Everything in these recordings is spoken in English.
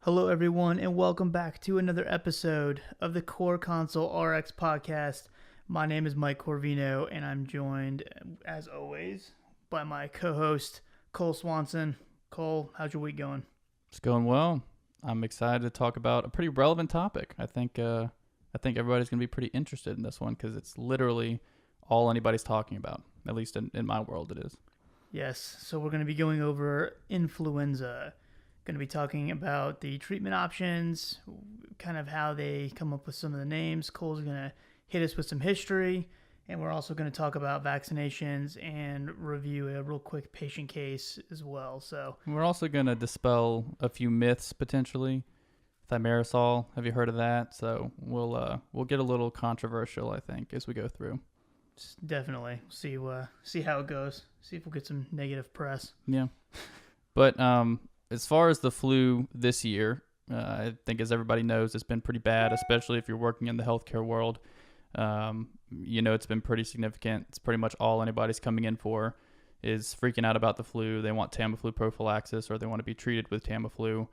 Hello, everyone, and welcome back to another episode of the Core Console RX podcast. My name is Mike Corvino, and I'm joined, as always, by my co-host, Cole Swanson. Cole, how's your week going? It's going well. I'm excited to talk about a pretty relevant topic. I think everybody's going to be pretty interested in this one because it's literally all anybody's talking about. At least in my world, it is. Yes, so we're going to be going over influenza. Going to be talking about the treatment options, kind of how they come up with some of the names. Cole's going to hit us with some history, and we're also going to talk about vaccinations and review a real quick patient case as well. So we're also going to dispel a few myths potentially. Thimerosal, have you heard of that? So we'll get a little controversial, I think, as we go through. Definitely see how it goes. See if we'll get some negative press. Yeah, but as far as the flu this year, I think as everybody knows, it's been pretty bad, especially if you're working in the healthcare world. It's been pretty significant. It's pretty much all anybody's coming in for is freaking out about the flu. They want Tamiflu prophylaxis or they want to be treated with Tamiflu.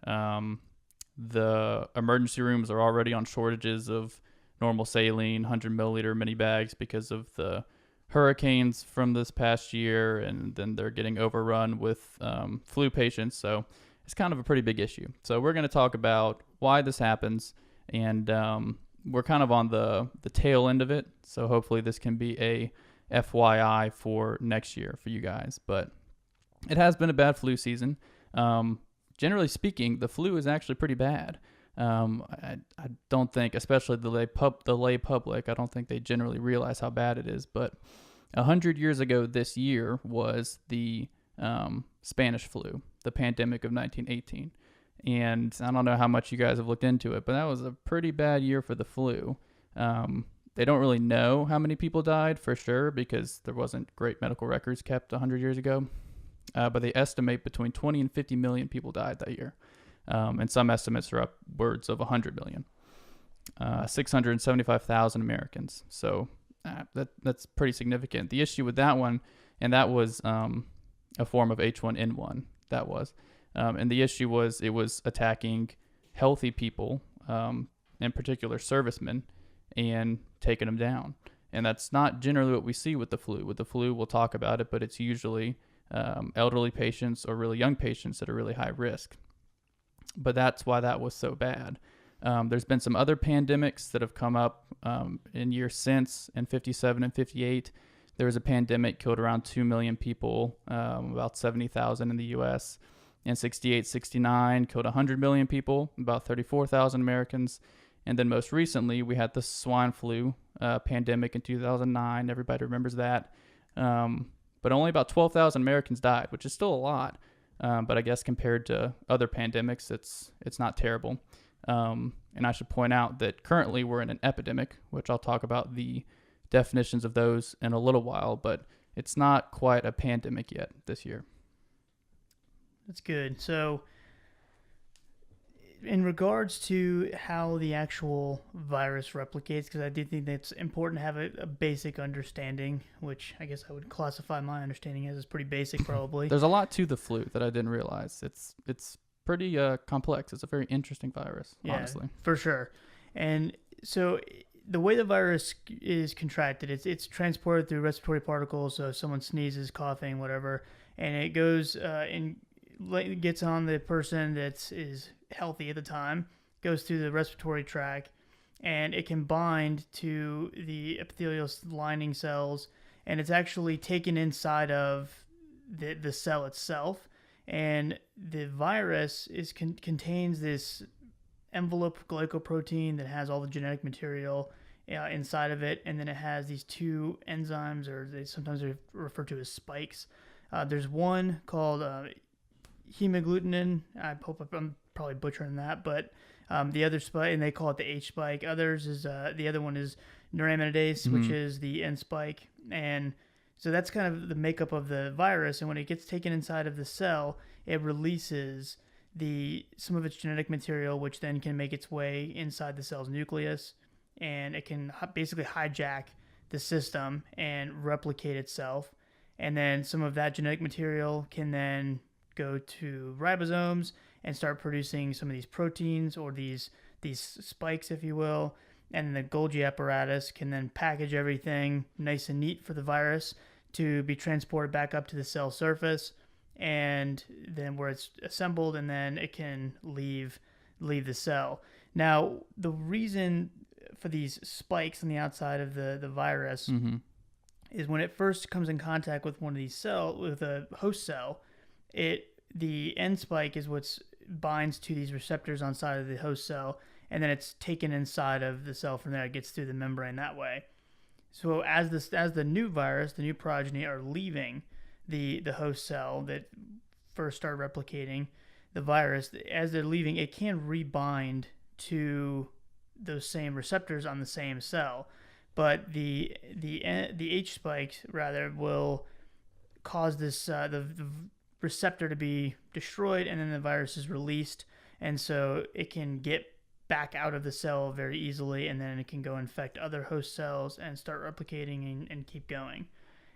The emergency rooms are already on shortages of normal saline, 100 milliliter mini bags because of the hurricanes from this past year, and then they're getting overrun with flu patients. So it's kind of a pretty big issue. So we're going to talk about why this happens, and we're kind of on the tail end of it. So hopefully this can be a FYI for next year for you guys. But it has been a bad flu season. Generally speaking, the flu is actually pretty bad. I don't think, especially the lay public, I don't think they generally realize how bad it is. But 100 years ago this year was the Spanish flu, the pandemic of 1918. And I don't know how much you guys have looked into it, but that was a pretty bad year for the flu. They don't really know how many people died for sure because there wasn't great medical records kept 100 years ago. But they estimate between 20 and 50 million people died that year. And some estimates are upwards of 100 million. 675,000 Americans. So that's pretty significant. The issue with that one, and that was a form of H1N1, that was. And the issue was it was attacking healthy people, in particular servicemen, and taking them down. And that's not generally what we see with the flu. With the flu, we'll talk about it, but it's usually elderly patients or really young patients that are really high risk. But that's why that was so bad. There's been some other pandemics that have come up in years since. In 57 and 58, there was a pandemic, killed around 2 million people, about 70,000 in the U.S. In 68, 69, killed 100 million people, about 34,000 Americans. And then most recently, we had the swine flu pandemic in 2009. Everybody remembers that. But only about 12,000 Americans died, which is still a lot. But I guess compared to other pandemics, it's not terrible. And I should point out that currently we're in an epidemic, which I'll talk about the definitions of those in a little while, but it's not quite a pandemic yet this year. That's good. So in regards to how the actual virus replicates, because I do think that's important to have a basic understanding, which I guess I would classify my understanding as pretty basic probably. There's a lot to the flu that I didn't realize. It's pretty complex. It's a very interesting virus, honestly. For sure. And so the way the virus is contracted, it's transported through respiratory particles. So if someone sneezes, coughing, whatever, and it goes and gets on the person that is healthy at the time, goes through the respiratory tract, and it can bind to the epithelial lining cells, and it's actually taken inside of the cell itself. And the virus contains this envelope glycoprotein that has all the genetic material inside of it, and then it has these two enzymes, or sometimes they're referred to as spikes. There's one called hemagglutinin. I hope I'm probably butchering that, but the other spike, and they call it the H spike. Others is the other one is neuraminidase, which is the N spike, and so that's kind of the makeup of the virus. And when it gets taken inside of the cell, it releases some of its genetic material, which then can make its way inside the cell's nucleus, and it can basically hijack the system and replicate itself. And then some of that genetic material can then go to ribosomes, and start producing some of these proteins or these spikes, if you will. And the Golgi apparatus can then package everything nice and neat for the virus to be transported back up to the cell surface, and then where it's assembled, and then it can leave the cell. Now, the reason for these spikes on the outside of the virus is when it first comes in contact with one of these with a host cell, the end spike is what binds to these receptors on side of the host cell, and then it's taken inside of the cell from there. It gets through the membrane that way. So as the new virus, the new progeny are leaving the host cell that first started replicating the virus, as they're leaving, it can rebind to those same receptors on the same cell. But the H spikes rather will cause this the receptor to be destroyed, and then the virus is released, and so it can get back out of the cell very easily, and then it can go infect other host cells and start replicating and keep going.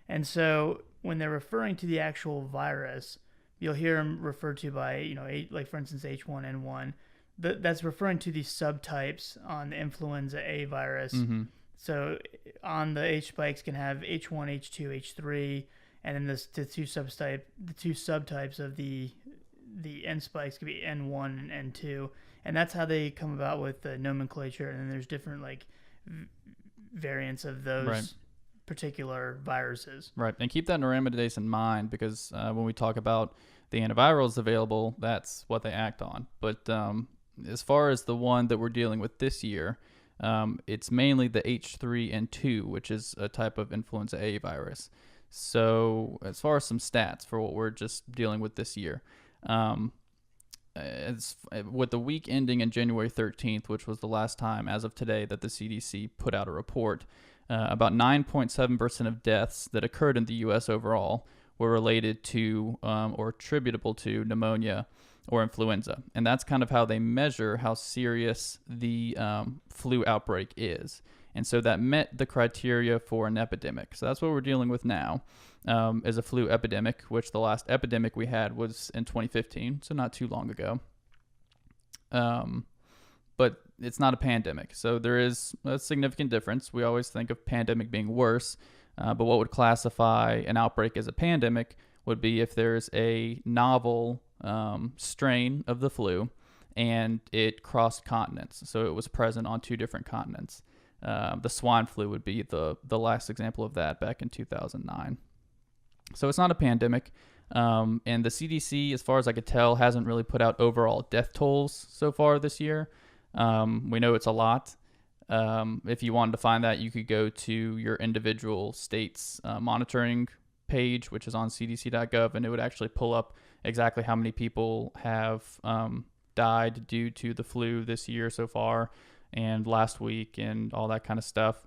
And so when they're referring to the actual virus, you'll hear them referred to by, like for instance, H1N1. That's referring to these subtypes on the influenza A virus. Mm-hmm. So on the H spikes can have H1, H2, H3, and then the two subtypes of the N spikes could be N1 and N2. And that's how they come about with the nomenclature. And then there's different variants of those particular viruses. Right. And keep that neuraminidase in mind, because when we talk about the antivirals available, that's what they act on. But as far as the one that we're dealing with this year, it's mainly the H3N2, which is a type of influenza A virus. So as far as some stats for what we're just dealing with this year, with the week ending in January 13th, which was the last time as of today that the CDC put out a report, about 9.7% of deaths that occurred in the U.S. overall were related to or attributable to pneumonia or influenza. And that's kind of how they measure how serious the flu outbreak is. And so that met the criteria for an epidemic. So that's what we're dealing with now, is a flu epidemic, which the last epidemic we had was in 2015, so not too long ago. But it's not a pandemic. So there is a significant difference. We always think of pandemic being worse, but what would classify an outbreak as a pandemic would be if there's a novel strain of the flu and it crossed continents. So it was present on two different continents. The swine flu would be the last example of that back in 2009. So it's not a pandemic. And the CDC, as far as I could tell, hasn't really put out overall death tolls so far this year. We know it's a lot. If you wanted to find that, you could go to your individual state's monitoring page, which is on cdc.gov, and it would actually pull up exactly how many people have died due to the flu this year so far and last week and all that kind of stuff.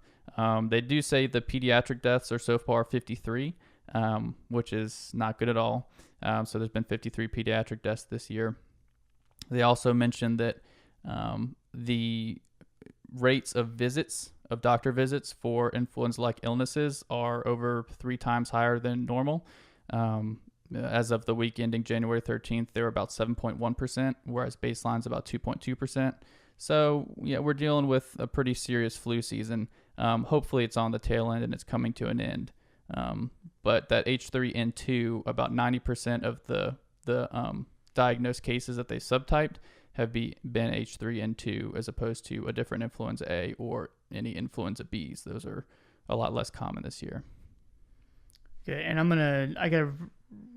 They do say the pediatric deaths are so far 53, which is not good at all. So there's been 53 pediatric deaths this year. They also mentioned that the rates of doctor visits for influenza-like illnesses are over 3 times higher than normal. As of the week ending January 13th, they were about 7.1%, whereas baseline's about 2.2%. So, yeah, we're dealing with a pretty serious flu season. Hopefully it's on the tail end and it's coming to an end. But that H3N2, about 90% of the diagnosed cases that they subtyped have been H3N2 as opposed to a different influenza A or any influenza Bs. Those are a lot less common this year. Okay, and I gotta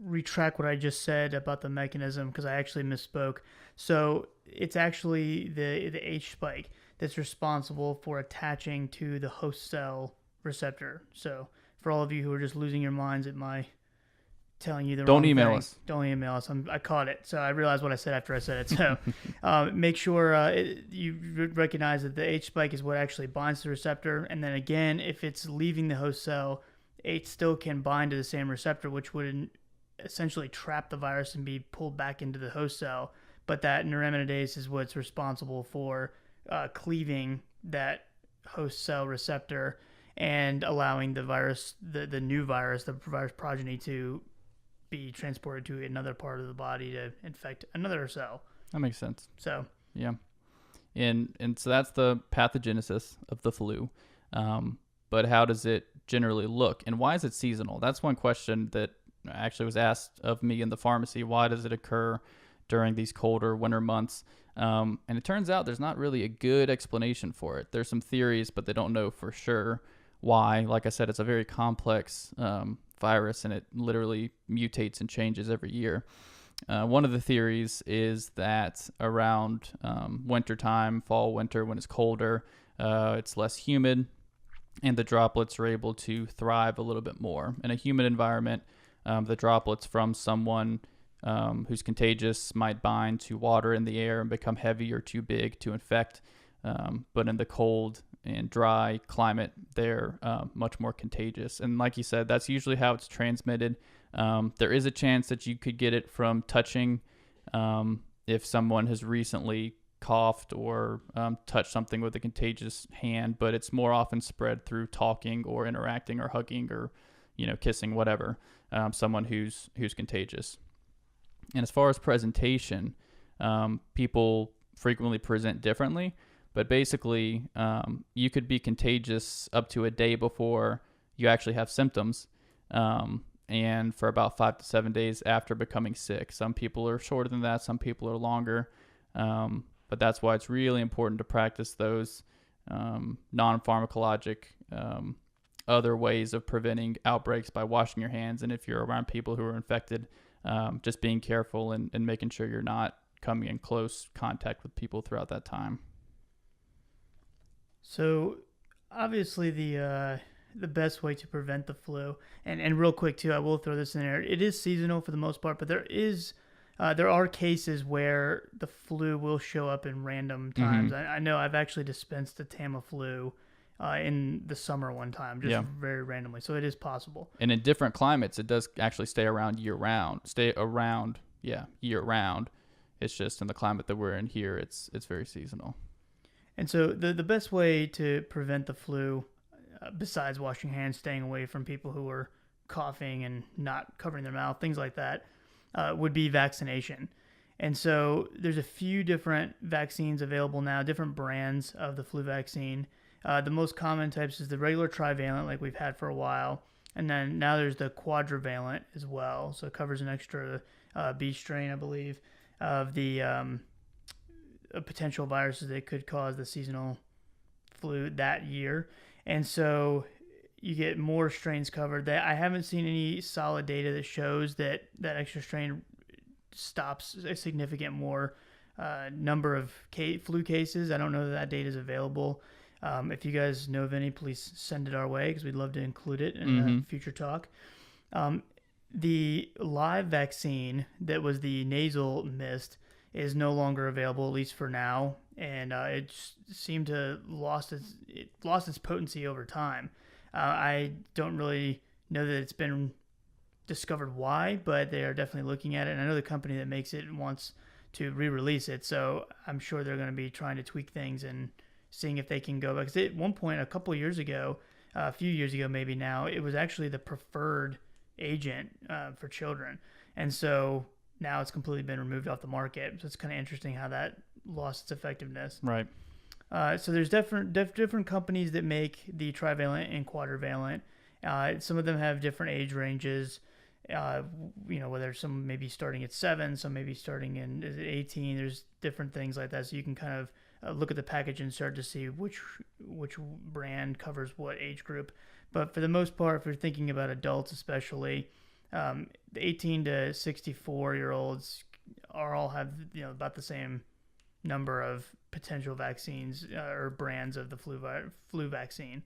retract what I just said about the mechanism because I actually misspoke. So it's actually the H spike that's responsible for attaching to the host cell receptor. So for all of you who are just losing your minds at my telling you the wrong thing, don't email us. I caught it, so I realized what I said after I said it. So make sure you recognize that the H spike is what actually binds to the receptor, and then again, if it's leaving the host cell, it still can bind to the same receptor, which would essentially trap the virus and be pulled back into the host cell. But that neuraminidase is what's responsible for cleaving that host cell receptor and allowing the virus, the new virus, the virus progeny, to be transported to another part of the body to infect another cell. That makes sense. So Yeah. And so that's the pathogenesis of the flu. But how does it generally look, and why is it seasonal? That's one question that actually was asked of me in the pharmacy. Why does it occur during these colder winter months? And it turns out there's not really a good explanation for it. There's some theories, but they don't know for sure why. Like I said, it's a very complex virus, and it literally mutates and changes every year. One of the theories is that around wintertime, fall, winter, when it's colder, it's less humid, and the droplets are able to thrive a little bit more. In a humid environment, the droplets from someone who's contagious might bind to water in the air and become heavy or too big to infect. But in the cold and dry climate, they're much more contagious. And like you said, that's usually how it's transmitted. There is a chance that you could get it from touching if someone has recently coughed or touched something with a contagious hand, but it's more often spread through talking or interacting or hugging or, kissing, whatever, someone who's contagious. And as far as presentation, people frequently present differently, but basically you could be contagious up to a day before you actually have symptoms, and for about 5 to 7 days after becoming sick. Some people are shorter than that, some people are longer. But that's why it's really important to practice those non-pharmacologic other ways of preventing outbreaks by washing your hands. And if you're around people who are infected, just being careful and making sure you're not coming in close contact with people throughout that time. So obviously the best way to prevent the flu, and real quick too, I will throw this in there. It is seasonal for the most part, but there are cases where the flu will show up in random times. Mm-hmm. I know I've actually dispensed the Tamiflu in the summer one time, just very randomly. So it is possible. And in different climates, it does actually stay around year round. Year round. It's just in the climate that we're in here, it's very seasonal. And so the best way to prevent the flu, besides washing hands, staying away from people who are coughing and not covering their mouth, things like that, would be vaccination. And so there's a few different vaccines available now, different brands of the flu vaccine. The most common types is the regular trivalent, like we've had for a while. And then now there's the quadrivalent as well. So it covers an extra B strain, I believe, of the potential viruses that could cause the seasonal flu that year. And so you get more strains covered. I haven't seen any solid data that shows that extra strain stops a significant more number of flu cases. I don't know that data is available. If you guys know of any, please send it our way because we'd love to include it in a future talk. The live vaccine that was the nasal mist is no longer available, at least for now, and it seemed to lost its potency over time. I don't really know that it's been discovered why, but they are definitely looking at it. And I know the company that makes it wants to re-release it, so I'm sure they're going to be trying to tweak things and seeing if they can go back. Because at one point, a few years ago maybe now, it was actually the preferred agent for children. And so now it's completely been removed off the market. So it's kind of interesting how that lost its effectiveness. Right. So there's different companies that make the trivalent and quadrivalent. Some of them have different age ranges. Whether some may be starting at 7, some may be starting in 18. There's different things like that. So you can kind of look at the package and start to see which brand covers what age group. But for the most part, if you're thinking about adults especially, the 18 to 64-year-olds all have about the same number of potential vaccines or brands of the flu vaccine.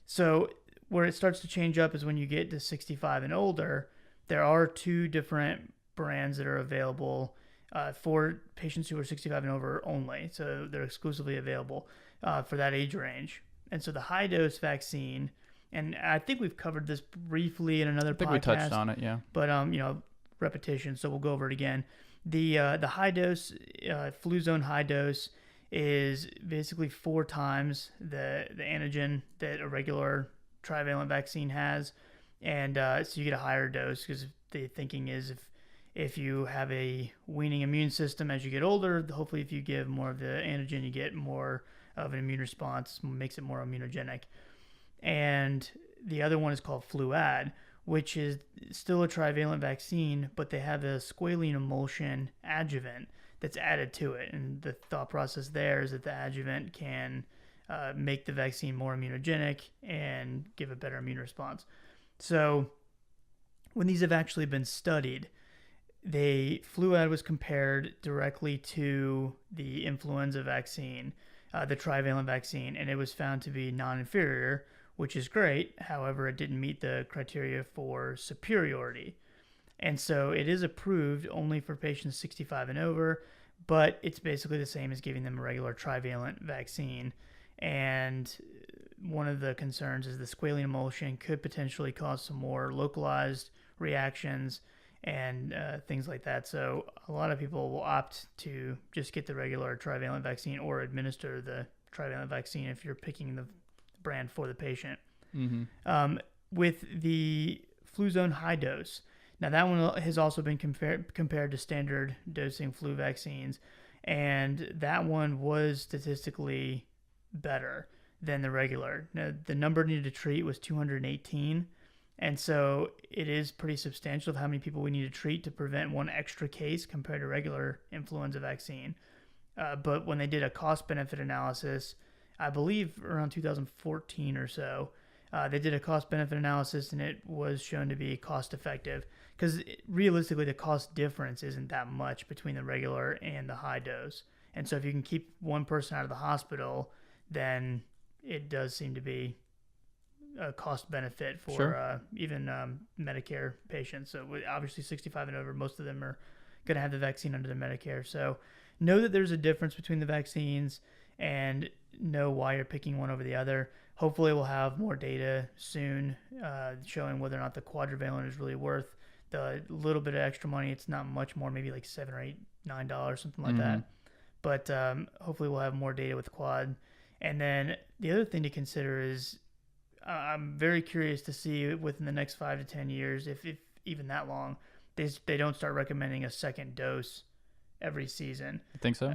So where it starts to change up is when you get to 65 and older. There are 2 different brands that are available for patients who are 65 and over only. So they're exclusively available for that age range. And so the high dose vaccine, and I think we've covered this briefly in another podcast. I think we touched on it, yeah. But repetition, so we'll go over it again. The high dose, Fluzone high dose, is basically 4 times the antigen that a regular trivalent vaccine has, and so you get a higher dose because the thinking is if you have a waning immune system as you get older, hopefully if you give more of the antigen, you get more of an immune response, makes it more immunogenic. And the other one is called Fluad, which is still a trivalent vaccine, but they have a squalene emulsion adjuvant that's added to it. And the thought process there is that the adjuvant can make the vaccine more immunogenic and give a better immune response. So when these have actually been studied, Fluad was compared directly to the influenza vaccine, the trivalent vaccine, and it was found to be non-inferior, which is great. However, it didn't meet the criteria for superiority. And so it is approved only for patients 65 and over, but it's basically the same as giving them a regular trivalent vaccine. And one of the concerns is the squalene emulsion could potentially cause some more localized reactions and things like that. So a lot of people will opt to just get the regular trivalent vaccine or administer the trivalent vaccine if you're picking the brand for the patient. Mm-hmm. With the Fluzone high dose, now that one has also been compared to standard dosing flu vaccines, and that one was statistically better than the regular. Now, the number needed to treat was 218, and so it is pretty substantial of how many people we need to treat to prevent one extra case compared to regular influenza vaccine. But when they did a cost-benefit analysis, I believe around 2014 or so, they did a cost-benefit analysis, and it was shown to be cost-effective because realistically the cost difference isn't that much between the regular and the high dose. And so if you can keep one person out of the hospital, then it does seem to be a cost benefit for Sure. even Medicare patients. So obviously 65 and over, most of them are going to have the vaccine under their Medicare. So know that there's a difference between the vaccines and know why you're picking one over the other. Hopefully we'll have more data soon showing whether or not the quadrivalent is really worth the little bit of extra money. It's not much more, maybe like $7 or $8, $9, something like that. But hopefully we'll have more data with quad. And then the other thing to consider is I'm very curious to see within the next 5 to 10 years, if even that long, they don't start recommending a second dose every season. I think so.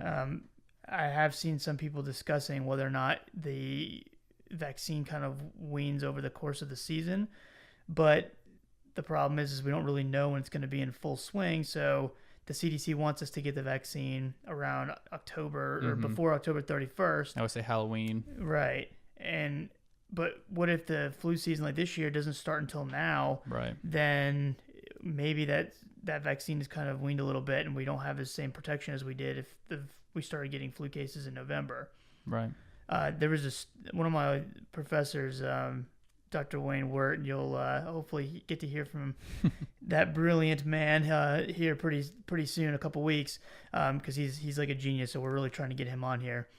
I have seen some people discussing whether or not the vaccine kind of weans over the course of the season, but the problem is we don't really know when it's going to be in full swing. So the CDC wants us to get the vaccine around October or before October 31st. I would say Halloween. Right. But what if the flu season like this year doesn't start until now? Right. Then maybe that vaccine is kind of weaned a little bit and we don't have the same protection as we did if we started getting flu cases in November. Right. There was one of my professors, Dr. Wayne Wirt, and you'll hopefully get to hear from that brilliant man here pretty soon, a couple weeks, because he's like a genius. So we're really trying to get him on here.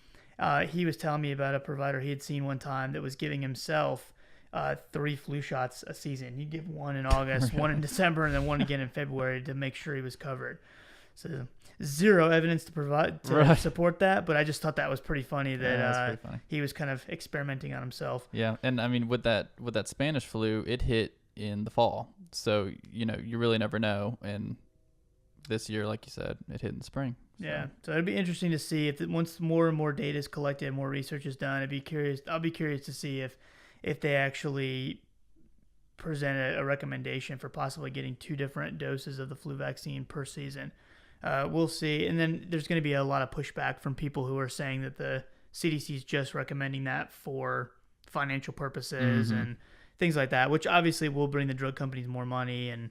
He was telling me about a provider he had seen one time that was giving himself 3 flu shots a season. He'd give one in August, one in December, and then one again in February to make sure he was covered. So zero evidence to support that, but I just thought that was pretty funny that he was kind of experimenting on himself. Yeah, and I mean with that Spanish flu, it hit in the fall, so you really never know. And this year, like you said, it hit in the spring. So. Yeah, so it'd be interesting to see if once more and more data is collected, more research is done. I'll be curious to see if they actually present a recommendation for possibly getting 2 different doses of the flu vaccine per season. We'll see. And then there's going to be a lot of pushback from people who are saying that the CDC is just recommending that for financial purposes and things like that, which obviously will bring the drug companies more money and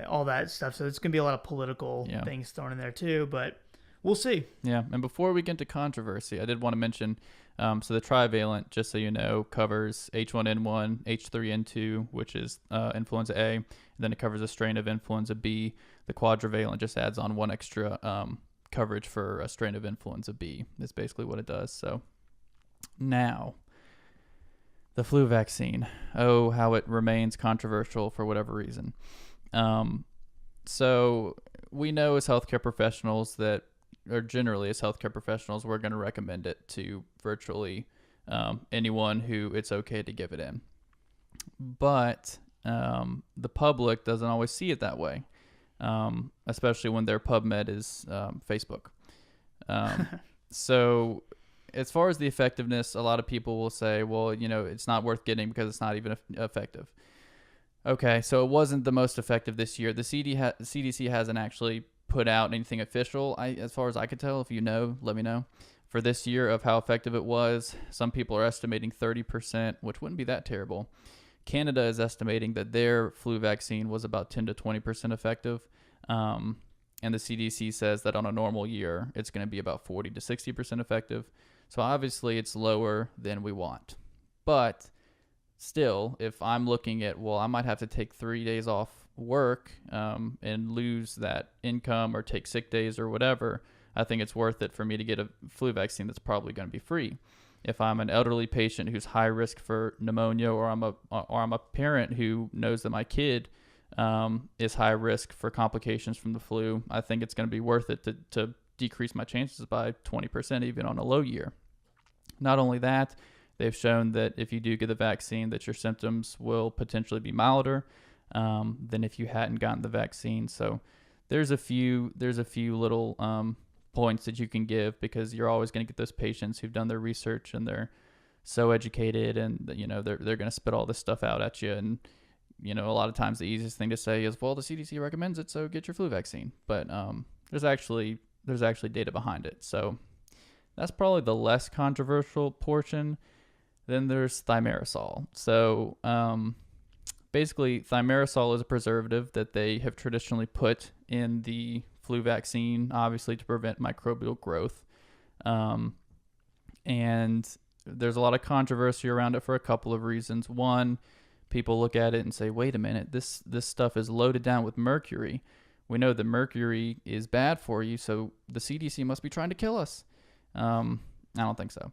all that stuff. So it's going to be a lot of political things thrown in there too, but we'll see. Yeah. And before we get into controversy, I did want to mention, so the trivalent, just so you know, covers H1N1, H3N2, which is influenza A, and then it covers a strain of influenza B. The quadrivalent just adds on one extra coverage for a strain of influenza B. That's basically what it does. So now, the flu vaccine. Oh, how it remains controversial for whatever reason. So we know as healthcare professionals that, or generally as healthcare professionals, we're going to recommend it to virtually anyone who it's okay to give it in. But the public doesn't always see it that way. especially when their PubMed is Facebook. So as far as the effectiveness, a lot of people will say, well, it's not worth getting because it's not even effective. Okay, so it wasn't the most effective this year. The CDC hasn't actually put out anything official, as far as I could tell. If you know, let me know. For this year of how effective it was, some people are estimating 30%, which wouldn't be that terrible. Canada is estimating that their flu vaccine was about 10 to 20% effective. And the CDC says that on a normal year, it's going to be about 40 to 60% effective. So obviously it's lower than we want. But still, if I'm looking at, well, I might have to take 3 days off work and lose that income or take sick days or whatever, I think it's worth it for me to get a flu vaccine that's probably going to be free. If I'm an elderly patient who's high risk for pneumonia, or I'm a parent who knows that my kid is high risk for complications from the flu, I think it's going to be worth it to decrease my chances by 20% even on a low year. Not only that, they've shown that if you do get the vaccine, that your symptoms will potentially be milder than if you hadn't gotten the vaccine. So there's a few little points that you can give, because you're always going to get those patients who've done their research and they're so educated, and they're going to spit all this stuff out at you. And a lot of times the easiest thing to say is, well, the CDC recommends it, so get your flu vaccine. But there's actually data behind it. So that's probably the less controversial portion. Then there's thimerosal. So basically, thimerosal is a preservative that they have traditionally put in the flu vaccine, obviously to prevent microbial growth. And there's a lot of controversy around it for a couple of reasons. One, people look at it and say, wait a minute, this stuff is loaded down with mercury. We know that mercury is bad for you, so the CDC must be trying to kill us. I don't think so.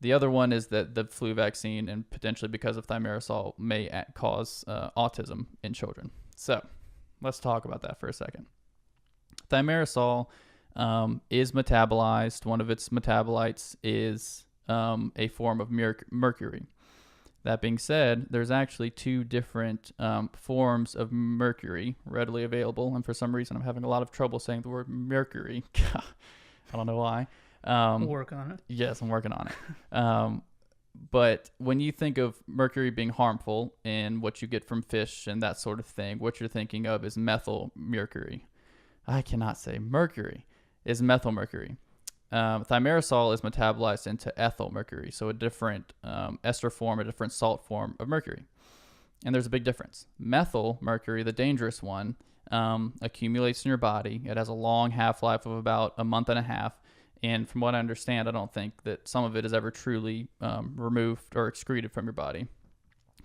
The other one is that the flu vaccine, and potentially because of thimerosal, may cause autism in children. So let's talk about that for a second. Thimerosal is metabolized. One of its metabolites is a form of mercury. That being said, there's actually two different forms of mercury readily available, and for some reason I'm having a lot of trouble saying the word mercury. I don't know why. Work on it. Yes, I'm working on it. But when you think of mercury being harmful and what you get from fish and that sort of thing, what you're thinking of is methyl mercury. I cannot say mercury. Is methyl mercury. Thimerosal is metabolized into ethyl mercury, so a different ester form, a different salt form of mercury. And there's a big difference. Methyl mercury, the dangerous one, accumulates in your body. It has a long half-life of about a month and a half. And from what I understand, I don't think that some of it is ever truly removed or excreted from your body.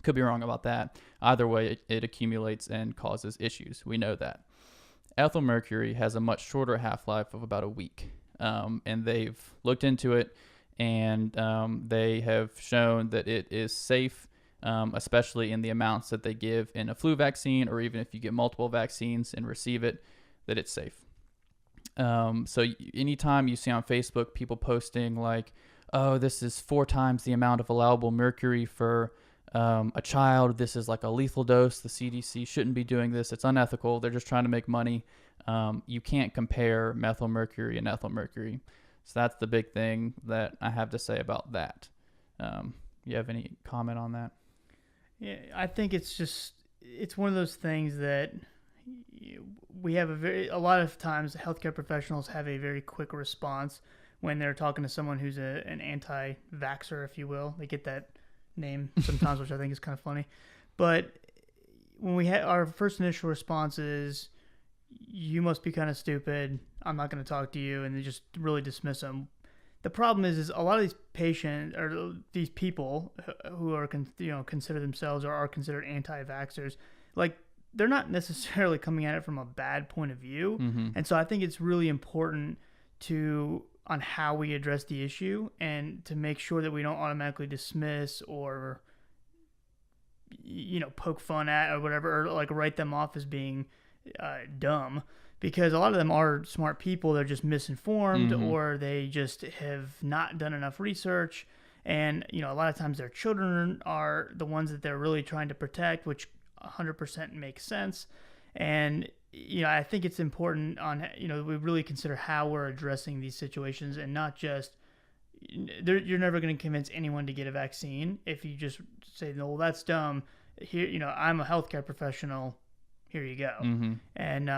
Could be wrong about that. Either way, it accumulates and causes issues. We know that. Ethyl mercury has a much shorter half-life of about a week. And they've looked into it, and they have shown that it is safe, especially in the amounts that they give in a flu vaccine, or even if you get multiple vaccines and receive it, that it's safe. So anytime you see on Facebook people posting like, oh, this is 4 times the amount of allowable mercury for a child, this is like a lethal dose, the CDC shouldn't be doing this, it's unethical, they're just trying to make money. You can't compare methyl mercury and ethyl mercury. So that's the big thing that I have to say about that. You have any comment on that? Yeah, I think it's one of those things that we have a lot of times healthcare professionals have a very quick response when they're talking to someone who's an anti-vaxxer, if you will. They get that name sometimes, which I think is kind of funny. But when we our first initial response is, you must be kind of stupid, I'm not going to talk to you, and they just really dismiss them. The problem is a lot of these patients, or these people who are consider themselves or are considered anti-vaxxers, like, they're not necessarily coming at it from a bad point of view. Mm-hmm. And so I think it's really important on how we address the issue, and to make sure that we don't automatically dismiss or poke fun at or whatever, or like write them off as being dumb, because a lot of them are smart people. They're just misinformed, mm-hmm. or they just have not done enough research. And a lot of times their children are the ones that they're really trying to protect, which 100% makes sense. And I think it's important we really consider how we're addressing these situations, and not just, you're never going to convince anyone to get a vaccine if you just say, no, well, that's dumb. Here, I'm a healthcare professional. Here you go. Mm-hmm. And,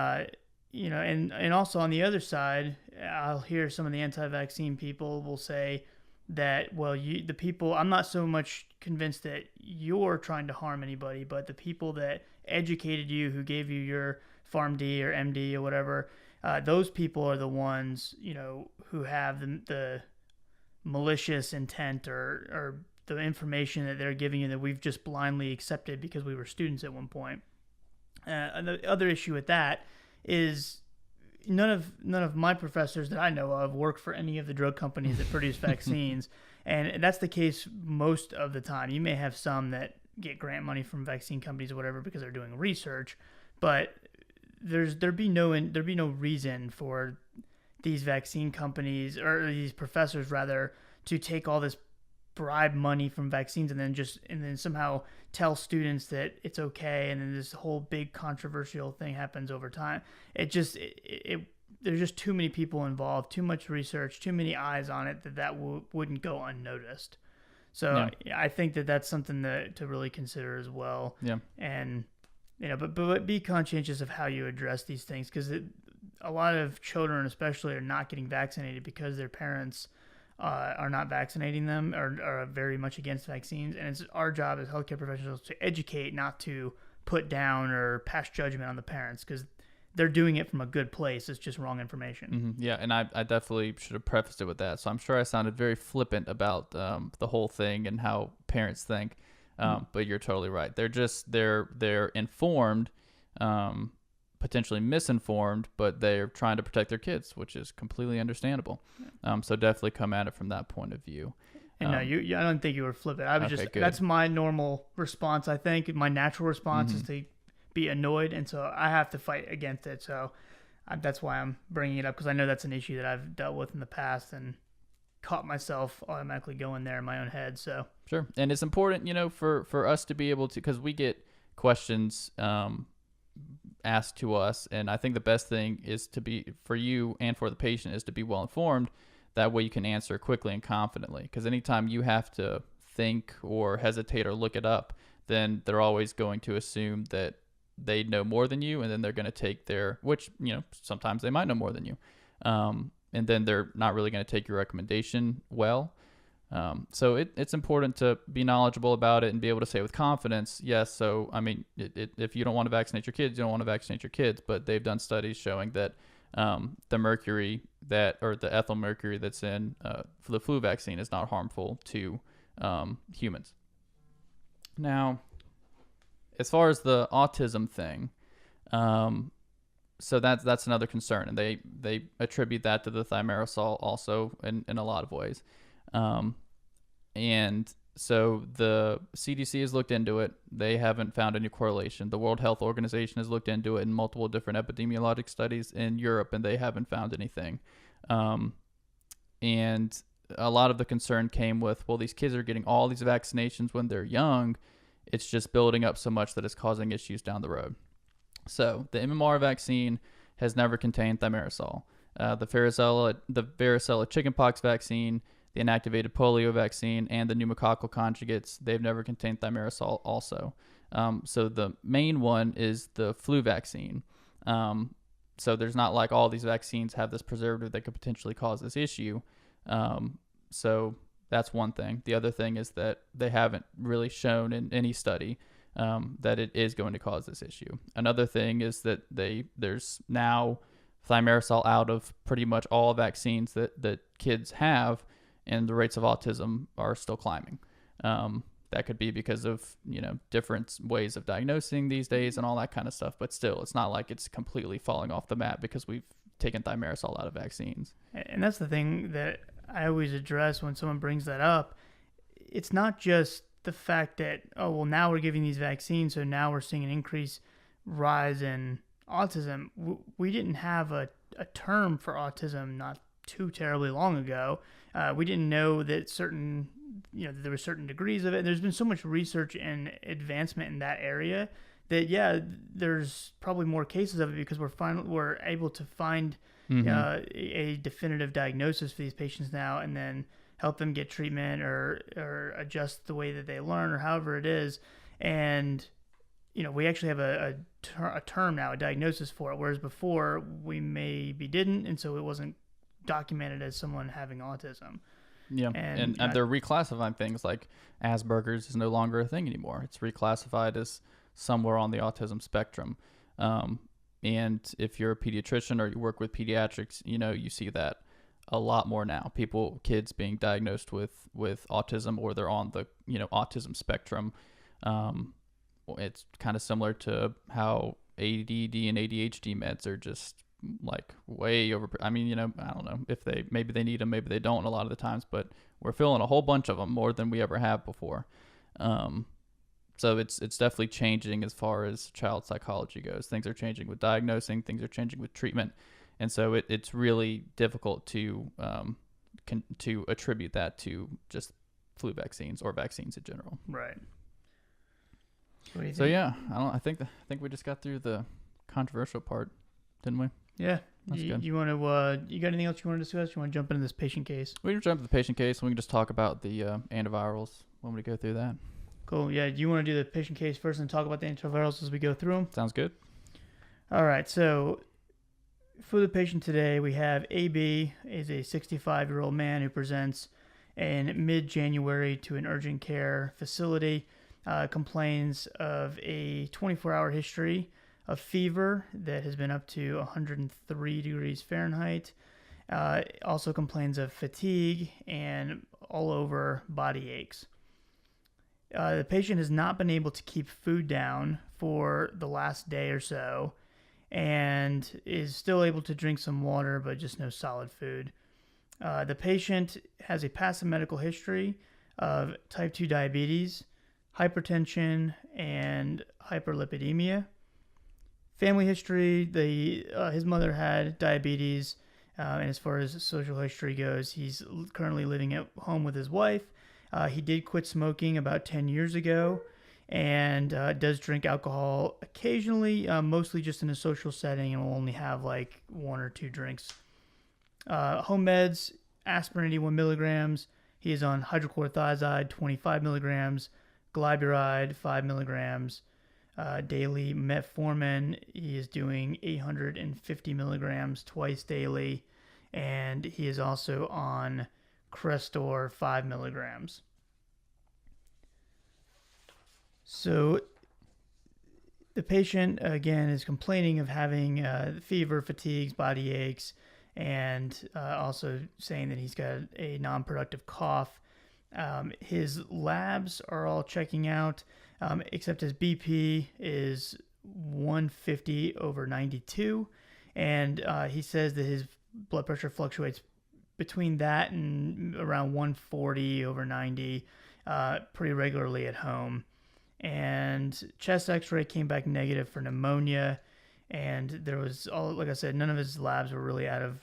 and also on the other side, I'll hear some of the anti-vaccine people will say that, well, I'm not so much convinced that you're trying to harm anybody, but the people that educated you, who gave you your PharmD or MD or whatever, those people are the ones, who have the malicious intent or the information that they're giving you that we've just blindly accepted because we were students at one point. And the other issue with that is none of my professors that I know of work for any of the drug companies that produce vaccines, and that's the case most of the time. You may have some that get grant money from vaccine companies or whatever because they're doing research, but there'd be no reason for these vaccine companies, or these professors rather, to take all this bribe money from vaccines and then somehow tell students that it's okay, and then this whole big controversial thing happens over time. There's just too many people involved, too much research, too many eyes on it that wouldn't go unnoticed. So yeah. I think that's something to really consider as well. Yeah. And but be conscientious of how you address these things, because a lot of children especially are not getting vaccinated because their parents are not vaccinating them, or are very much against vaccines. And it's our job as healthcare professionals to educate, not to put down or pass judgment on the parents, because they're doing it from a good place. It's just wrong information. Mm-hmm. Yeah, and I definitely should have prefaced it with that. So I'm sure I sounded very flippant about the whole thing and how parents think. But you're totally right. They're informed, potentially misinformed, but they're trying to protect their kids, which is completely understandable. So definitely come at it from that point of view. And no, I don't think you were flippant. I was that's my normal response. I think my natural response is to be annoyed, and so I have to fight against it. So that's why I'm bringing it up, because I know that's an issue that I've dealt with in the past and caught myself automatically going there in my own head. So sure. And it's important, for us to be able to, because we get questions asked to us, and I think the best thing is to be, for you and for the patient, is to be well informed. That way you can answer quickly and confidently, because anytime you have to think or hesitate or look it up, then they're always going to assume that they know more than you, and then they're going to take which sometimes they might know more than you, and then they're not really going to take your recommendation well. So it's important to be knowledgeable about it and be able to say with confidence, yes. So, I mean, if you don't want to vaccinate your kids, you don't want to vaccinate your kids, but they've done studies showing that the mercury or the ethyl mercury that's in the flu vaccine is not harmful to humans. Now, as far as the autism thing, so that's another concern, and they attribute that to the thimerosal also in a lot of ways. And so the CDC has looked into it. They haven't found any correlation. The World Health Organization has looked into it in multiple different epidemiologic studies in Europe, and they haven't found anything. And a lot of the concern came with, well, these kids are getting all these vaccinations when they're young. It's just building up so much that it's causing issues down the road. So the MMR vaccine has never contained thimerosal. The varicella chickenpox vaccine, the inactivated polio vaccine, and the pneumococcal conjugates, they've never contained thimerosal also. So the main one is the flu vaccine. So there's not like all these vaccines have this preservative that could potentially cause this issue. So that's one thing. The other thing is that they haven't really shown in any study that it is going to cause this issue. Another thing is that there's now thimerosal out of pretty much all vaccines that kids have, and the rates of autism are still climbing. That could be because of, different ways of diagnosing these days and all that kind of stuff. But still, it's not like it's completely falling off the map because we've taken thimerosal out of vaccines. And that's the thing that I always address when someone brings that up. It's not just the fact that, oh, well, now we're giving these vaccines, so now we're seeing an rise in autism. We didn't have a term for autism not too terribly long ago. We didn't know that there were certain degrees of it. There's been so much research and advancement in that area that there's probably more cases of it because we're able to find a definitive diagnosis for these patients now, and then help them get treatment or adjust the way that they learn or however it is. And we actually have a term now, a diagnosis for it, whereas before we maybe didn't, and so it wasn't documented as someone having autism. Yeah, and they're reclassifying things like Asperger's is no longer a thing anymore. It's reclassified as somewhere on the autism spectrum. And if you're a pediatrician or you work with pediatrics, you see that a lot more now. Kids being diagnosed with autism, or they're on the autism spectrum. It's kind of similar to how ADD and ADHD meds are just like way over. I mean, I don't know if maybe they need them, maybe they don't a lot of the times, but we're filling a whole bunch of them, more than we ever have before. So it's definitely changing as far as child psychology goes. Things are changing with diagnosing, things are changing with treatment. And so it's really difficult to attribute that to just flu vaccines or vaccines in general. Right. So yeah, I think we just got through the controversial part, didn't we? Yeah. That's good. You want to? You got anything else you want to discuss? You want to jump into this patient case? We can jump to the patient case, and we can just talk about the antivirals when we go through that. Cool. Yeah. Do you want to do the patient case first and talk about the antivirals as we go through them? Sounds good. All right. So for the patient today, we have AB, is a 65-year-old man who presents in mid-January to an urgent care facility, complains of a 24-hour history of fever that has been up to 103 degrees Fahrenheit. Also complains of fatigue and all over body aches. The patient has not been able to keep food down for the last day or so, and is still able to drink some water, but just no solid food. The patient has a past medical history of type 2 diabetes, hypertension, and hyperlipidemia. Family history, his mother had diabetes, and as far as social history goes, he's currently living at home with his wife. He did quit smoking about 10 years ago, and does drink alcohol occasionally, mostly just in a social setting, and will only have like 1 or 2 drinks. Home meds, aspirin 81 milligrams. He is on hydrochlorothiazide 25 milligrams, glyburide 5 milligrams, daily metformin. He is doing 850 milligrams twice daily, and he is also on Crestor 5 milligrams. So the patient, again, is complaining of having fever, fatigues, body aches, and also saying that he's got a non-productive cough. His labs are all checking out, except his BP is 150/92, and he says that his blood pressure fluctuates between that and around 140/90 pretty regularly at home. And chest x-ray came back negative for pneumonia, and there was like I said, none of his labs were really out of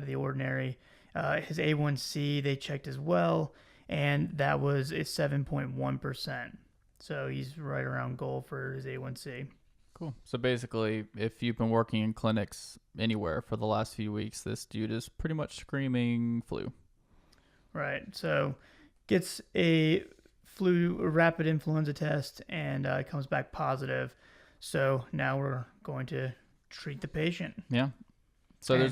the ordinary. His A1C they checked as well, and that was a 7.1%. So he's right around goal for his A1C. Cool. So basically, if you've been working in clinics anywhere for the last few weeks, this dude is pretty much screaming flu. Right. So gets a rapid influenza test, and comes back positive. So now we're going to treat the patient. Yeah. So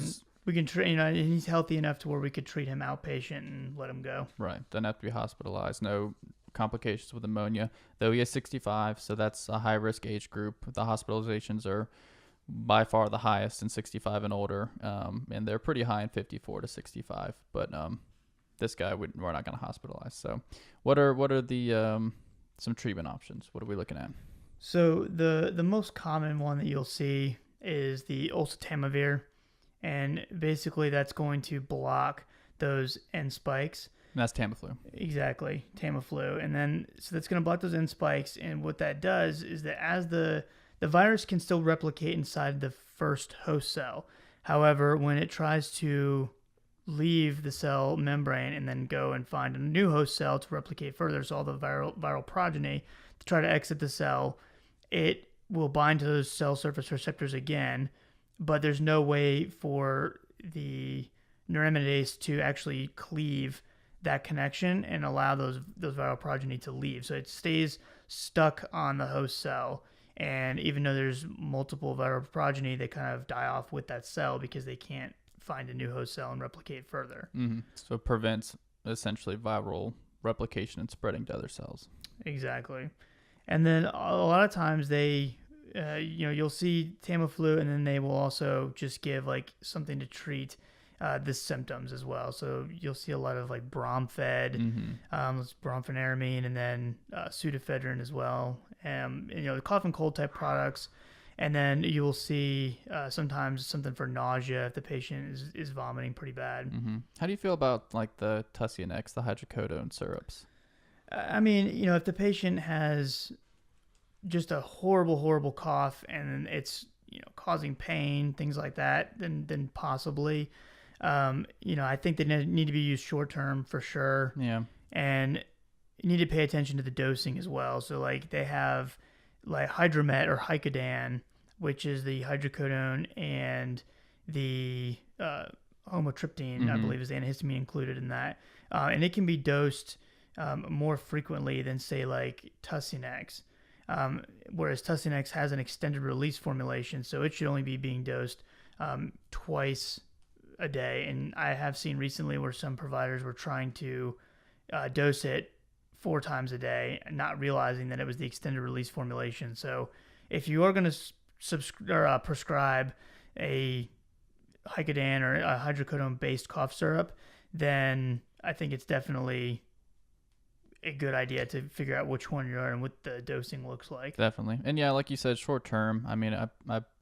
we can treat, he's healthy enough to where we could treat him outpatient and let him go. Right. Doesn't have to be hospitalized. No complications with pneumonia. Though he is 65, so that's a high-risk age group. The hospitalizations are by far the highest in 65 and older, and they're pretty high in 54 to 65. But this guy, we're not going to hospitalize. So what are the some treatment options? What are we looking at? So the most common one that you'll see is the oseltamivir, and basically that's going to block those end spikes. And that's Tamiflu. Exactly, Tamiflu. And then so that's going to block those end spikes, and what that does is that as the virus can still replicate inside the first host cell. However, when it tries to leave the cell membrane and then go and find a new host cell to replicate further, so all the viral progeny to try to exit the cell, it will bind to those cell surface receptors again, but there's no way for the neuraminidase to actually cleave that connection and allow those viral progeny to leave. So it stays stuck on the host cell. And even though there's multiple viral progeny, they kind of die off with that cell because they can't find a new host cell and replicate further. Mm-hmm. So it prevents essentially viral replication and spreading to other cells. Exactly. And then a lot of times they, you'll see Tamiflu, and then they will also just give like something to treat the symptoms as well. So you'll see a lot of like bromfed, brompheniramine, and then pseudoephedrine as well. The cough and cold type products. And then you will see sometimes something for nausea if the patient is vomiting pretty bad. Mm-hmm. How do you feel about like the Tussinex, the hydrocodone syrups? I mean, if the patient has just a horrible cough and it's causing pain, things like that, then possibly. I think they need to be used short term for sure. Yeah. And you need to pay attention to the dosing as well. So like they have like Hydromet or Hycodan, which is the hydrocodone and the homotriptine, I believe is the antihistamine included in that. And it can be dosed more frequently than say like Tussinex. Whereas Tussinex has an extended release formulation, so it should only be being dosed twice a day. And I have seen recently where some providers were trying to dose it 4 times a day, not realizing that it was the extended release formulation. So if you are going to prescribe a Hycodan or a hydrocodone-based cough syrup, then I think it's definitely a good idea to figure out which one you're and what the dosing looks like. Definitely. And yeah, like you said, short term, I mean, I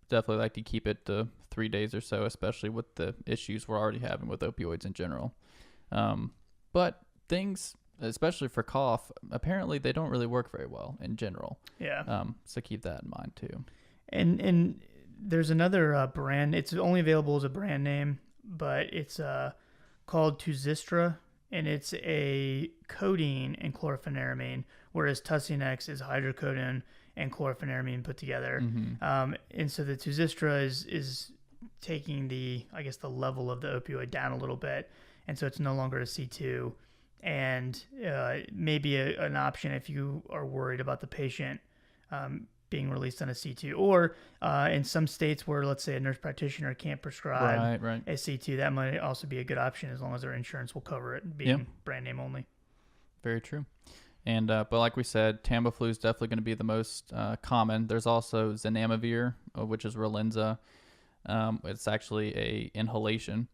definitely like to keep it to 3 days or so, especially with the issues we're already having with opioids in general. But things, especially for cough, apparently they don't really work very well in general. Yeah. So keep that in mind too. And there's another brand. It's only available as a brand name, but it's called Tuzistra, and it's a codeine and chlorpheniramine, whereas Tussinex is hydrocodone and chlorpheniramine put together. Mm-hmm. And so the Tuzistra is taking the level of the opioid down a little bit, and so it's no longer a C2. And maybe an option if you are worried about the patient being released on a C2, or in some states where, let's say, a nurse practitioner can't prescribe a C2, that might also be a good option as long as their insurance will cover it, being brand name only. Very true. And but like we said, Tamiflu is definitely going to be the most common. There's also Zanamivir, which is Relenza. It's actually a inhalation.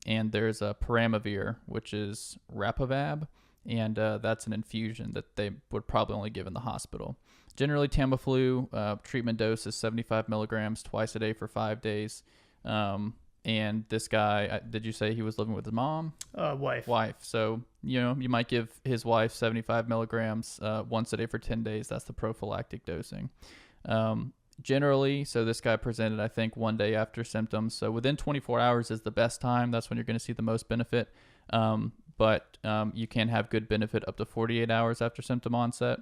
And there's a Paramivir, which is Rapivab, and that's an infusion that they would probably only give in the hospital. Generally, Tamiflu treatment dose is 75 milligrams twice a day for 5 days. And this guy, did you say he was living with his mom? Wife. So, you might give his wife 75 milligrams once a day for 10 days. That's the prophylactic dosing. Generally, so this guy presented, I think, 1 day after symptoms. So within 24 hours is the best time. That's when you're going to see the most benefit. But you can have good benefit up to 48 hours after symptom onset.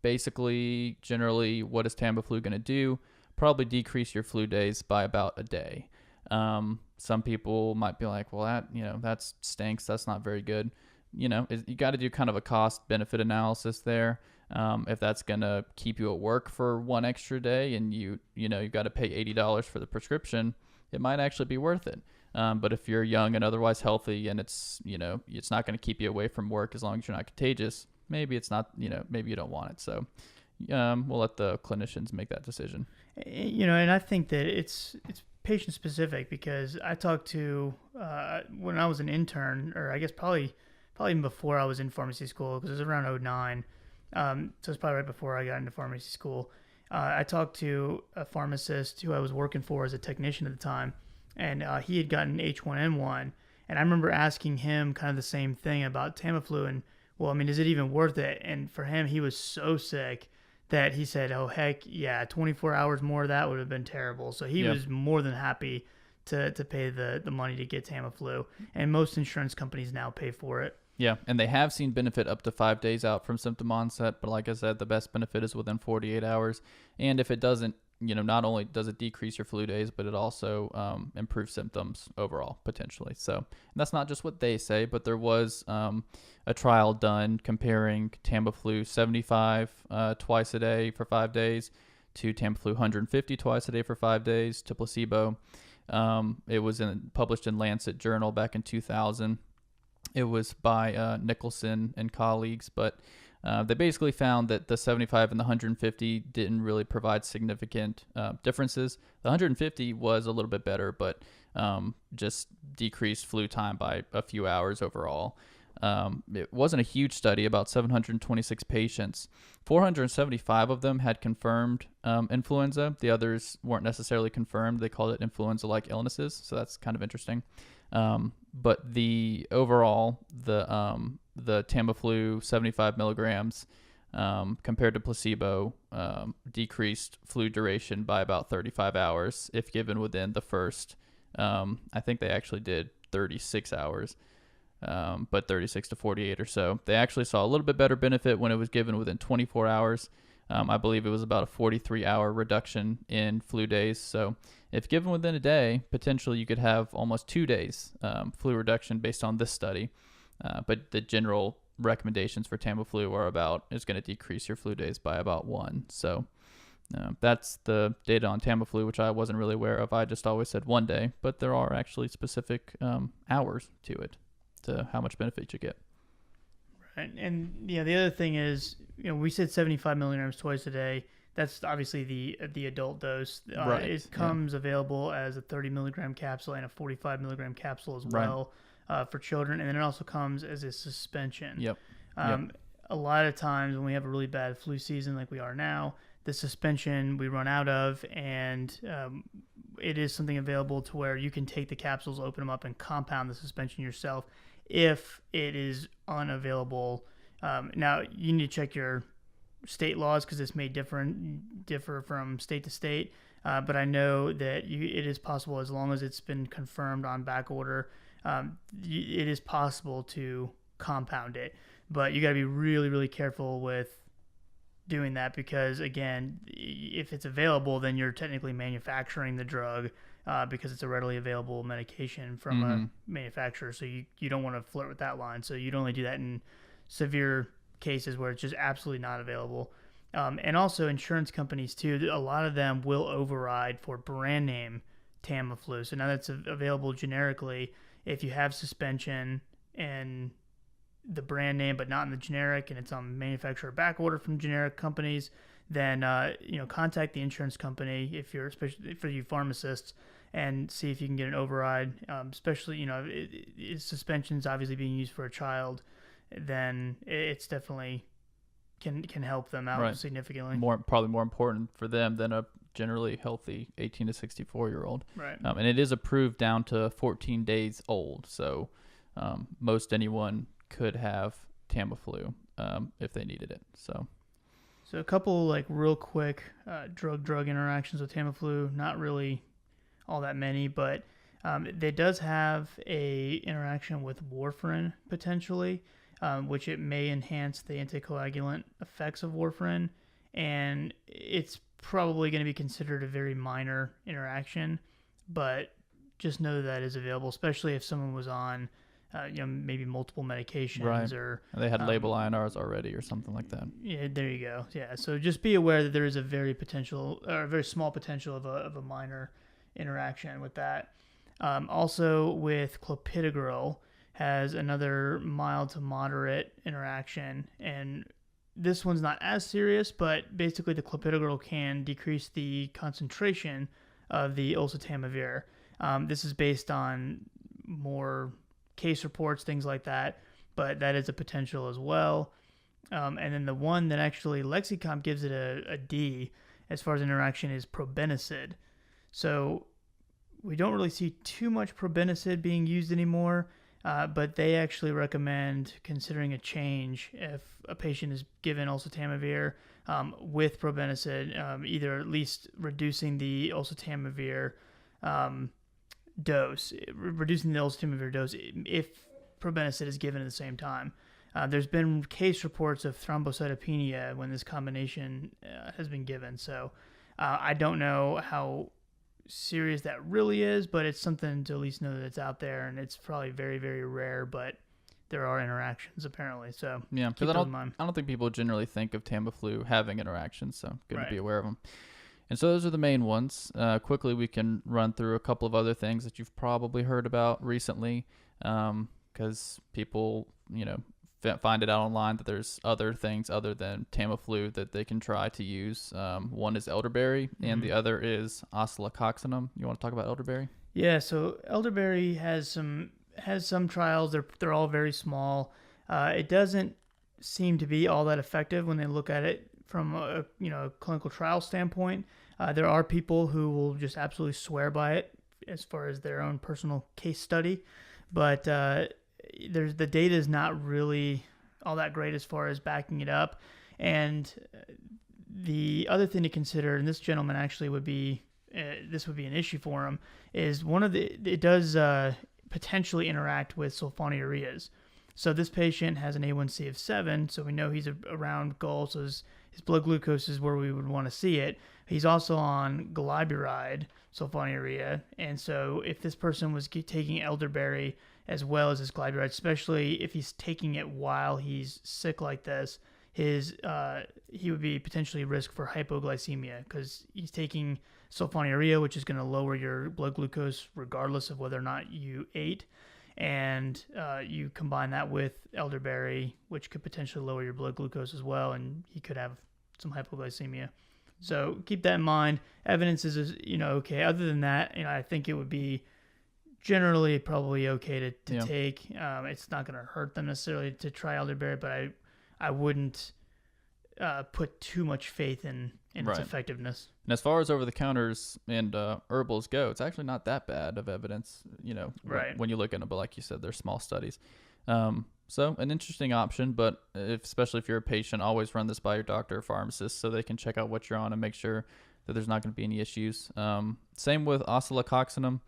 Basically, generally, what is Tamiflu going to do? Probably decrease your flu days by about a day. Some people might be like, well, that stinks. That's not very good. You got to do kind of a cost benefit analysis there. If that's going to keep you at work for 1 extra day and you've got to pay $80 for the prescription, it might actually be worth it. But if you're young and otherwise healthy and it's not going to keep you away from work as long as you're not contagious, maybe it's not, maybe you don't want it. So we'll let the clinicians make that decision. And I think that it's patient specific, because I talked to, when I was an intern, or I guess probably even before I was in pharmacy school, because it was around 2009. So it's probably right before I got into pharmacy school. I talked to a pharmacist who I was working for as a technician at the time, and he had gotten H1N1. And I remember asking him kind of the same thing about Tamiflu, and, well, I mean, is it even worth it? And for him, he was so sick that he said, oh, heck, yeah, 24 hours more of that would have been terrible. So he was more than happy to pay the money to get Tamiflu. And most insurance companies now pay for it. Yeah, and they have seen benefit up to 5 days out from symptom onset, but like I said, the best benefit is within 48 hours. And if it doesn't, not only does it decrease your flu days, but it also improves symptoms overall, potentially. So that's not just what they say, but there was a trial done comparing Tamiflu 75 twice a day for 5 days to Tamiflu 150 twice a day for 5 days to placebo. It was published in Lancet Journal back in 2000. It was by Nicholson and colleagues, but they basically found that the 75 and the 150 didn't really provide significant differences. The 150 was a little bit better, but just decreased flu time by a few hours overall. It wasn't a huge study, about 726 patients. 475 of them had confirmed influenza. The others weren't necessarily confirmed. They called it influenza-like illnesses, so that's kind of interesting. But the overall, the Tamiflu 75 milligrams compared to placebo decreased flu duration by about 35 hours if given within the first, I think they actually did 36 hours, but 36 to 48 or so. They actually saw a little bit better benefit when it was given within 24 hours. I believe it was about a 43-hour reduction in flu days. So if given within a day, potentially you could have almost 2 days flu reduction based on this study. But the general recommendations for Tamiflu is going to decrease your flu days by about 1. So that's the data on Tamiflu, which I wasn't really aware of. I just always said 1 day, but there are actually specific hours to it, to how much benefit you get. Right. And the other thing is, we said 75 milligrams twice a day. That's obviously the adult dose. Right. It comes available as a 30 milligram capsule and a 45 milligram capsule as well for children. And then it also comes as a suspension. Yep. A lot of times when we have a really bad flu season like we are now, the suspension we run out of, and it is something available to where you can take the capsules, open them up, and compound the suspension yourself if it is unavailable. Now, you need to check your state laws because this may differ from state to state. But I know that it is possible, as long as it's been confirmed on back order, it is possible to compound it. But you got to be really, really careful with doing that because, again, if it's available, then you're technically manufacturing the drug because it's a readily available medication from a manufacturer. So you don't want to flirt with that line. So you'd only do that in severe cases where it's just absolutely not available. And also insurance companies too, a lot of them will override for brand name Tamiflu. So now that's available generically. If you have suspension and the brand name but not in the generic, and it's on manufacturer back order from generic companies, then contact the insurance company especially for you pharmacists, and see if you can get an override. Especially if suspension is obviously being used for a child, then it's definitely can help them out significantly. Probably more important for them than a generally healthy 18 to 64-year-old. Right. And it is approved down to 14 days old, so most anyone could have Tamiflu if they needed it. So a couple real quick drug interactions with Tamiflu, not really all that many, but it does have a interaction with warfarin potentially, which it may enhance the anticoagulant effects of warfarin, and it's probably going to be considered a very minor interaction, but just know that is available, especially if someone was on maybe multiple medications, or they had label INRs already or something like that. Yeah, there you go. Yeah, so just be aware that there is a very small potential of a minor interaction with that. Also with clopidogrel, has another mild to moderate interaction, and this one's not as serious, but basically the clopidogrel can decrease the concentration of the oseltamivir. This is based on more case reports, things like that, but that is a potential as well. And then the one that actually Lexicomp gives it a D as far as interaction is probenecid. So we don't really see too much probenecid being used anymore, but they actually recommend considering a change if a patient is given oseltamivir with probenecid, either at least reducing the oseltamivir dose, if probenecid is given at the same time. There's been case reports of thrombocytopenia when this combination has been given. So I don't know how serious that really is, but it's something to at least know that it's out there, and it's probably very, very rare, but there are interactions apparently. So yeah, keep those in mind. I don't think people generally think of Tamiflu having interactions, so good Right. to be aware of them. And so those are the main ones. Quickly, we can run through a couple of other things that you've probably heard about recently, because people, find it out online that there's other things other than Tamiflu that they can try to use. One is elderberry, and the other is oscillococcinum. You want to talk about elderberry? Yeah, so elderberry has some trials. They're all very small. It doesn't seem to be all that effective when they look at it from a clinical trial standpoint. There are people who will just absolutely swear by it as far as their own personal case study, but the data is not really all that great as far as backing it up. And the other thing to consider, and this gentleman actually would be this would be an issue for him, is it does potentially interact with sulfonylureas. So this patient has an A1C of 7, so we know he's around goal, so his blood glucose is where we would want to see it. He's also on glyburide sulfonylurea, and so if this person was taking elderberry as well as his glyburide, especially if he's taking it while he's sick like this, he would be potentially at risk for hypoglycemia because he's taking sulfonylurea, which is going to lower your blood glucose regardless of whether or not you ate. And you combine that with elderberry, which could potentially lower your blood glucose as well, and he could have some hypoglycemia. So keep that in mind. Evidence is okay. Other than that, I think it would be generally probably okay to take. It's not going to hurt them necessarily to try elderberry, but I wouldn't put too much faith in its effectiveness. And as far as over-the-counters and herbals go, it's actually not that bad of evidence, when you look at them. But like you said, they're small studies. So an interesting option, but especially if you're a patient, always run this by your doctor or pharmacist so they can check out what you're on and make sure that there's not going to be any issues. Same with oscillococcinum.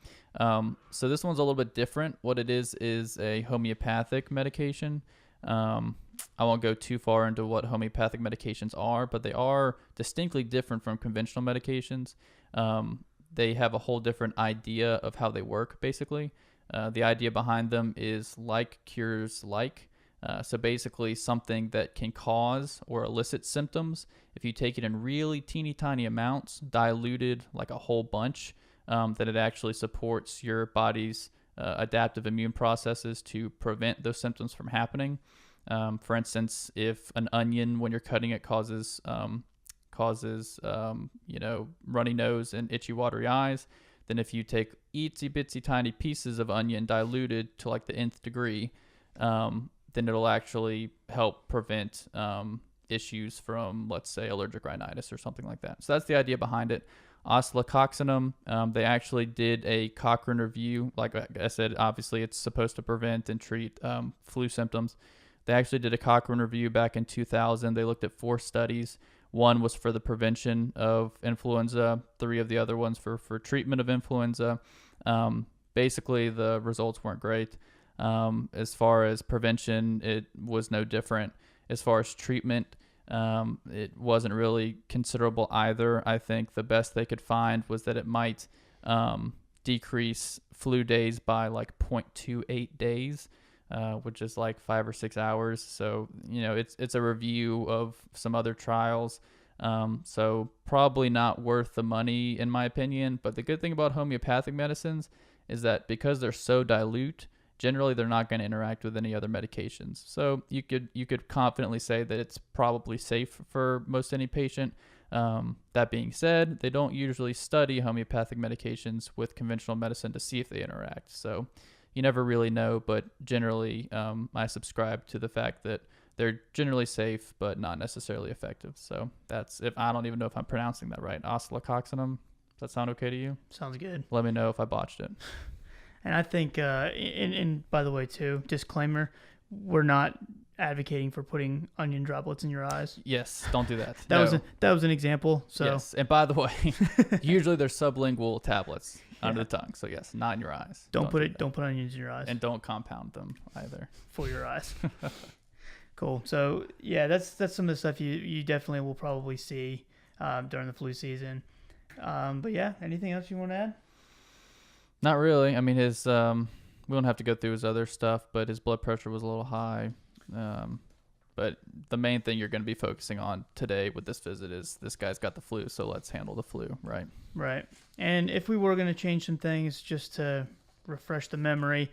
So this one's a little bit different. What it is a homeopathic medication. I won't go too far into what homeopathic medications are, but they are distinctly different from conventional medications. They have a whole different idea of how they work, basically. The idea behind them is like cures like. So basically something that can cause or elicit symptoms, if you take it in really teeny tiny amounts, diluted like a whole bunch, that it actually supports your body's adaptive immune processes to prevent those symptoms from happening. For instance, if an onion, when you're cutting it, causes runny nose and itchy, watery eyes, then if you take itsy bitsy tiny pieces of onion diluted to like the nth degree, then it'll actually help prevent issues from, let's say, allergic rhinitis or something like that. So that's the idea behind it. Oscillococcinum, they actually did a Cochrane review. Like I said, obviously it's supposed to prevent and treat flu symptoms. They actually did a Cochrane review back in 2000. They looked at 4 studies. One was for the prevention of influenza, 3 of the other ones for treatment of influenza. Basically, the results weren't great. As far as prevention, it was no different. As far as treatment, it wasn't really considerable either. I think the best they could find was that it might decrease flu days by like 0.28 days. Which is like 5 or 6 hours. So, it's a review of some other trials. So probably not worth the money in my opinion. But the good thing about homeopathic medicines is that because they're so dilute, generally they're not going to interact with any other medications. So you could confidently say that it's probably safe for most any patient. That being said, they don't usually study homeopathic medications with conventional medicine to see if they interact. So you never really know, but generally I subscribe to the fact that they're generally safe, but not necessarily effective. So that's, if I don't even know if I'm pronouncing that right. Oscillococcinum. Does that sound okay to you? Sounds good. Let me know if I botched it. And I think, and by the way, too, disclaimer, we're not advocating for putting onion droplets in your eyes. Yes, don't do that. That was an example. So yes, and by the way, usually they're sublingual tablets. under the tongue. So yes, not in your eyes. Don't put onions in your eyes. And don't compound them either. For your eyes. Cool. So yeah, that's some of the stuff you definitely will probably see during the flu season. But yeah, anything else you want to add? Not really. I mean, his we don't have to go through his other stuff, but his blood pressure was a little high. But the main thing you're going to be focusing on today with this visit is this guy's got the flu, so let's handle the flu, right? Right. And if we were going to change some things just to refresh the memory,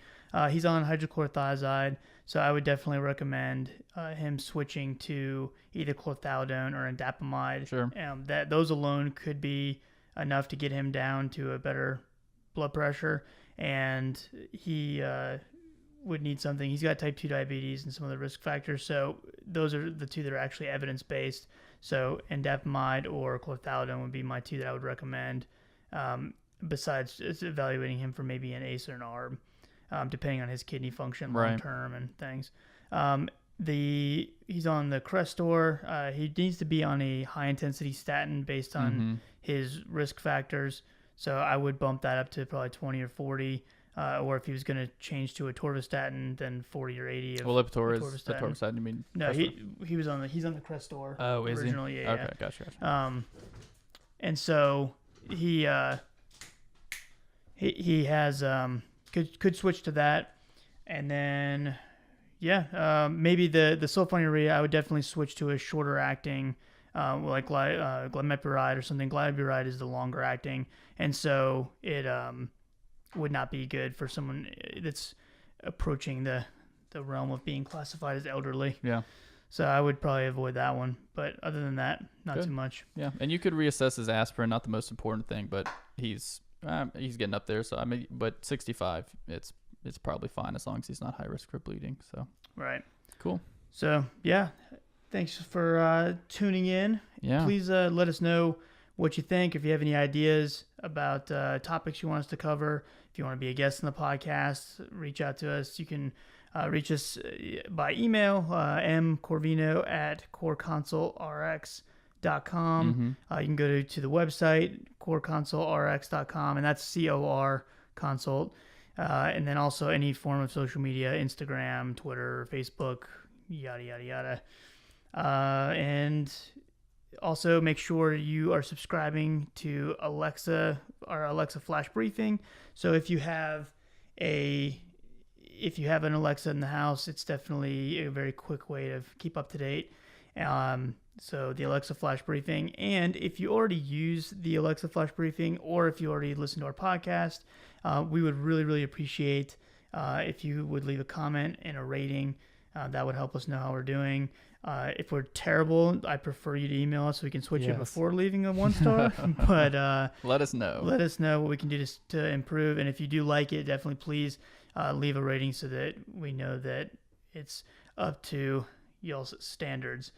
he's on hydrochlorothiazide, so I would definitely recommend him switching to either chlorthalidone or indapamide. Sure. Those alone could be enough to get him down to a better blood pressure, and he would need something. He's got type 2 diabetes and some other risk factors, so those are the two that are actually evidence-based. So indapamide or chlorthalidone would be my two that I would recommend, besides just evaluating him for maybe an ACE or an ARB, depending on his kidney function long-term and things. He's on the Crestor. He needs to be on a high-intensity statin based on his risk factors, so I would bump that up to probably 20 or 40. Or if he was going to change to atorvastatin, then 40 or 80 of Lipitor is atorvastatin. You mean? No, he's on the Crestor. Oh, is originally, he? Yeah. Okay, gotcha. And so he has could switch to that, and then maybe the sulfonylurea I would definitely switch to a shorter acting, like glimepiride or something. Glimepiride is the longer acting, and so it would not be good for someone that's approaching the realm of being classified as elderly. Yeah. So I would probably avoid that one. But other than that, not too much. Yeah, and you could reassess his aspirin. Not the most important thing, but he's getting up there. So I mean, but 65, it's probably fine as long as he's not high risk for bleeding. So right. Cool. So yeah, thanks for tuning in. Yeah. Please let us know what you think. If you have any ideas about topics you want us to cover, if you want to be a guest in the podcast, reach out to us. You can reach us by email, mcorvino@coreconsultrx.com. You can go to the website, coreconsultrx.com, and that's COR consult. And then also any form of social media, Instagram, Twitter, Facebook, yada, yada, yada. And also make sure you are subscribing to Alexa, our Alexa Flash Briefing. So if you have an Alexa in the house, it's definitely a very quick way to keep up to date. So the Alexa Flash Briefing. And if you already use the Alexa Flash Briefing, or if you already listen to our podcast, we would really, really appreciate if you would leave a comment and a rating. That would help us know how we're doing. If we're terrible, I prefer you to email us so we can switch it before leaving a 1-star. But let us know. Let us know what we can do to improve. And if you do like it, definitely please leave a rating so that we know that it's up to y'all's standards.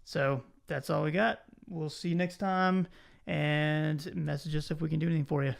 So that's all we got. We'll see you next time, and message us if we can do anything for you.